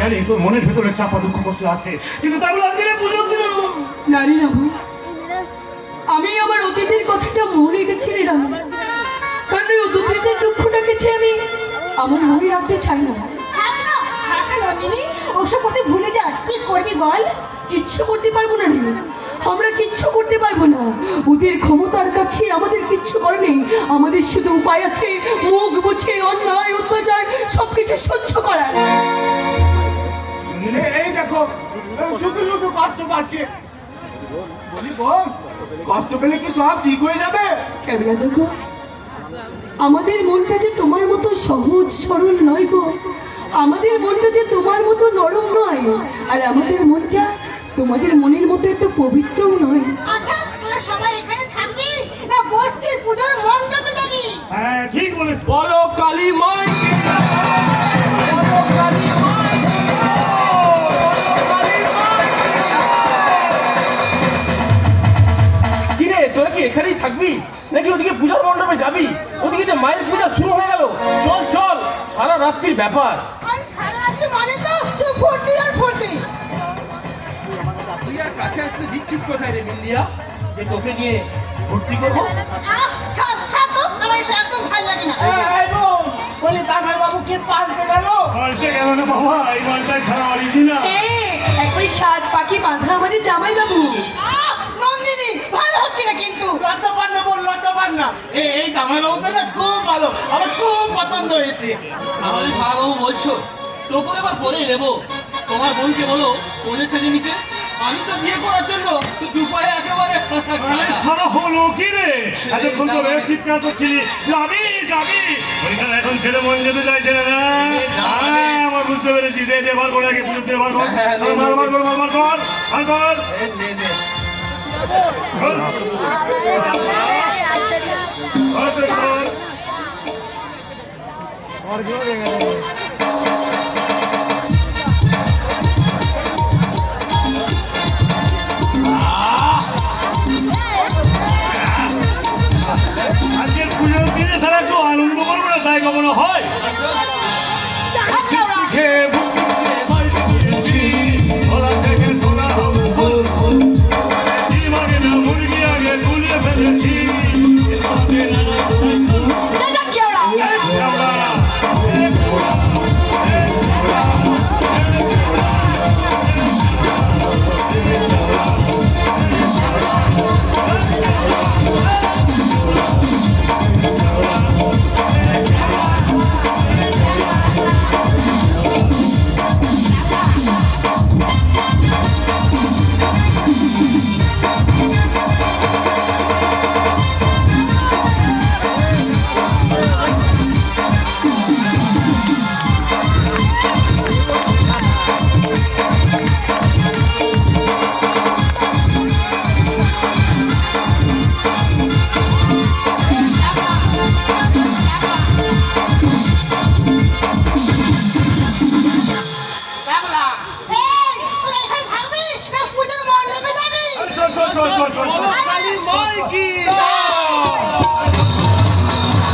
জানি তোর মনের ভেতরে চাপা দুঃখ কষ্ট আছে, কিন্তু তারপর আজকে পুজোর দিন নারী না ভাই, আমি আমার অতীতের কথাটা মনে গেছি রে রাম, কারণ ওই অতীতের দুঃখটাকে আমি আমার মনে রাখতে চাই না। ওসব কথা ভুলে যা, কি করবি বল? কিচ্ছু করতে পারবো না রে, আমরা কিচ্ছু করতে পারবো না। ওদের ক্ষমতার কাছে আমাদের কিচ্ছু করে নেই। আমাদের শুধু উপায় আছে মুখ বুঝে অন্যায় অত্যাচার সবকিছু সহ্য করার। এই দেখো, শুধু শুধু কষ্ট পাচ্ছে। বলি বোন, কষ্ট পেলে কি সব ঠিক হয়ে যাবে? কেবলা দেখো, আমাদের মনটা যে তোমার মতো সহজ সরল নয় গো, আমাদের মনটা যে তোমার মতো নরম নয়, আর আমাদের মনটা তোমাদের মনের মতো এত পবিত্রও নয়। আচ্ছা, তোরা সবাই এখানে থাকবি না বস্তির পূজার মণ্ডপে যাবি? হ্যাঁ ঠিক বলেছ। বলো কালী মাই, বলো কালী মাই, বলো কালী মাই। কি রে, তোরা কি এখানেই থাকবি নাকি ওদিকে পূজার মণ্ডপে যাবি? ওদিকে যে মায়ের পূজা শুরু হয়ে গেল। চল চল, সারা রাত্রির ব্যাপার। আর সারা রাত্রি মানে তো শুধু ভর্তি আর ভর্তি। তুই আর কাছে আসতে দিচ্ছিস কোথায় রে মিল্লিয়া, যে তোকে নিয়ে ভর্তি করবো? ছাড় ছাড় তো, আমার এসব একদম ভালো লাগে না। বলি জামাই বাবু কি পাল্টে গেল? পাল্টে গেল না বাবা, এই মালটাই সারা অরিজিনাল। একবার সাত পাখি বাঁধা আমাদের জামাই বাবু। নন্দিনী, ভালো হচ্ছে না কিন্তু। লজ্জাবান না বল, লজ্জাবান না। এই জামাই বাবুটা না খুব ভালো, আমার খুব পছন্দ হয়েছে। আমাদের সারাবাবু বলছো টোপর এবার পরেই নেবো। তোমার বোনকে বলো কোলে সেজে নিতে। আমি তো বিয়ে করার জন্য দুপায়ে একেবারে আরে সারা হলো কি রে, এতক্ষণ তো রে চিৎকার করছিলি যাবি যাবি, ওইখানে এখন ছেলে মন যেতে চাইছে না না? হ্যাঁ, আমার বুঝতে পেরেছি। দে দে বার করে আগে পুজো দিয়ে বার কর, বার বার কর, বার কর, বার কর। কর।